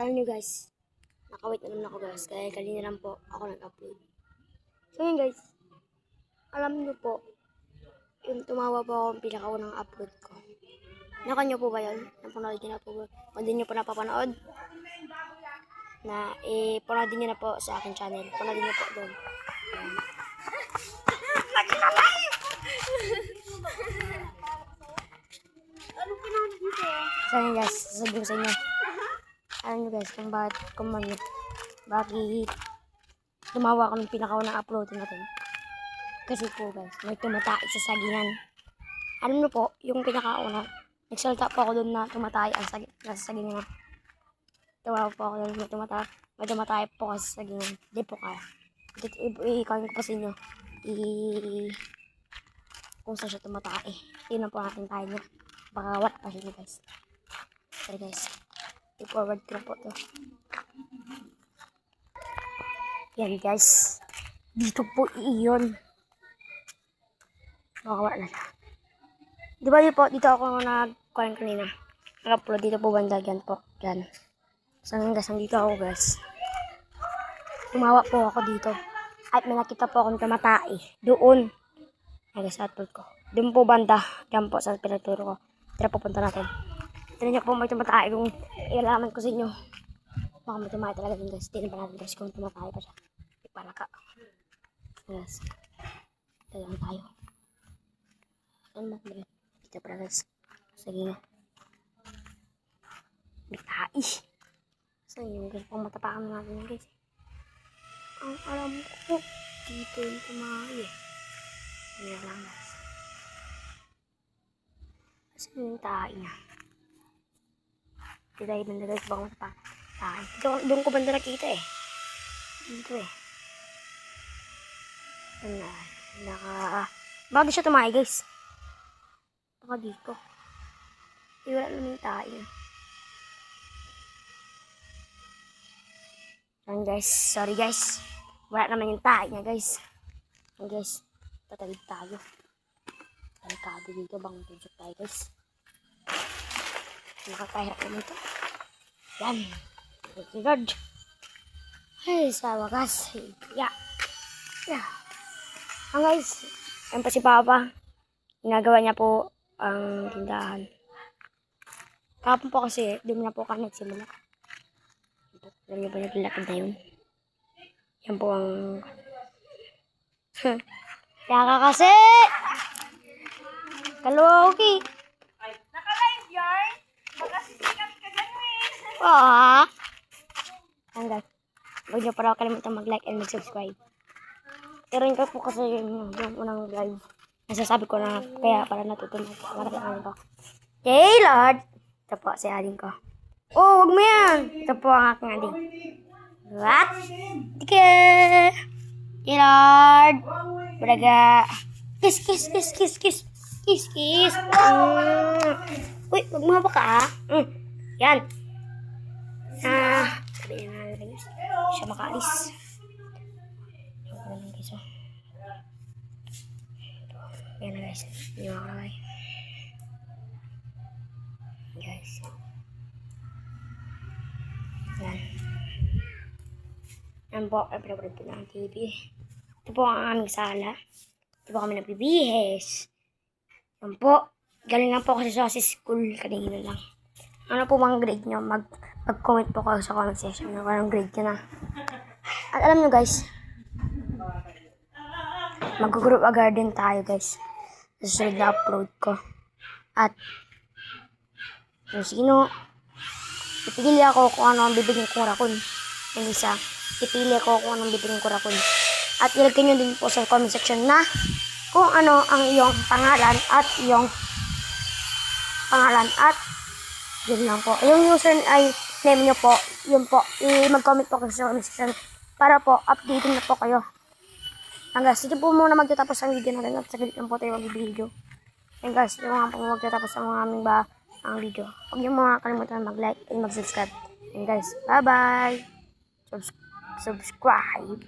Alam nyo guys, nakawait na naman ako guys, kaya kanina lang po ako nag-upload. So yun guys, alam nyo po, yung tumawa po ako yung pinakaunang upload ko. Nakanyo po ba yun? Napanood nyo na po ba? Kung hindi nyo po napapanood, panoodin nyo na po sa aking channel. Panoodin nyo po doon. So yun guys, sasabihin ko sa inyo. Alam nyo guys, kung bakit tumawa kami pinakaunang upload natin. Kasi po guys, may tumatay sa sagingan. Alam nyo po, yung pinakauna, nagsalta po ako doon na tumatay sa sagingan. Tumawa po ako doon na tumatay po kasi sa sagingan. Hindi po kaya. Ikawin ko pa sa inyo. Kung saan siya tumatay. Tingnan po natin tayo niya. Baka wala pa siya guys. Sorry guys. I-forward ko na po ito. Yan guys. Dito po iyon. Baka wala na siya. Di ba dito ako nag-kuhan kanina. Nag-upload dito po banda. Yan po. Yan. So guys, nandito ako guys. Tumawa po ako dito. At may nakita po akong tumatay. Doon. Ay guys, upload ko. Doon po banda. Yan po sa pinaturo ko. Tara pupunta natin. Tignan niyo po may tumatay kung ilalaman ko sa inyo. Baka may tumatay talaga din guys. Tignan pa natin guys kung tumatay pa siya. Ipalaka. Guys. Ito lang tayo. Ano ba? Dito pala guys. Sige nga. Bitay. So yun guys. Pang matapakan natin guys. Ang alam ko. Dito yung tumatay. Hindi lang guys. Kasi yung tayo niya. Dito tayo banda guys. Baka matapakan. Doon ko banda nakita eh. Dito eh. Bago siya tumahay guys. Baka dito. Wala naman yung tayo. Yan guys. Sorry guys. Wala naman yung tayo niya guys. Yan guys. Tatawid tayo. Talikado dito. Bang tunsok tayo guys. Nakakahirap naman ito. Yan. Lord. Ay, sa wakas. Yeah. Guys, yan pa si Papa. Ginagawa niya po ang tindahan. Kapon po kasi, doon na po kami nagsimula. Alam niyo po naglalakad na yun. Yan po ang... Yaka kasi! Kaluoki! Naka-live yarn? Baka sisikat ka ganun. Yan guys. Huwag niyo para kalimutan mag-like and mag-subscribe. Pero yun po kasi yung unang live. Nasasabi ko na kaya para natutunan ko. Marami ko. Hey Lord! Ito po si aling ko. Oh, huwag mo yan! Ito po ang aking aling. What? Tika! Hey Lord! Braga! Kiss, kiss, kiss, kiss, kiss. Kiss, kiss. Uy, huwag mo haba ka Yan. Sabi na natin guys. Siya makaalis. Yan na guys. Hindi makalagay. Guys. Yan. Yan po. Ang pinapanood po ng TV. Ito po ang aming sala. Ito po kami nagbibihis. Yan po. Galing lang po kasi sa school. Kanina lang. Ano po bang grade nyo? Mag-comment po kayo sa comment section. Anong grade nyo na. At alam nyo guys. Mag-group a garden tayo guys. Susunod na upload ko. At kung sino, ipili ako kung ano ang bibigyan kong rakun. Yung isa, ipili ako kung ano ang bibigyan kong rakun. At ilagay nyo din po sa comment section na kung ano ang iyong pangalan at yun lang po. Yung user ay name nyo po, yun po, mag-comment po kayo sa comment section para po updating na po kayo. Hanggang guys, dito po muna magtatapos ang video natin at saglit lang po tayo mag-video. And guys, dito nga po magtatapos ang aming ang video. Huwag niyo mga kalimutan mag-like and mag-subscribe. And guys, bye-bye! Subscribe!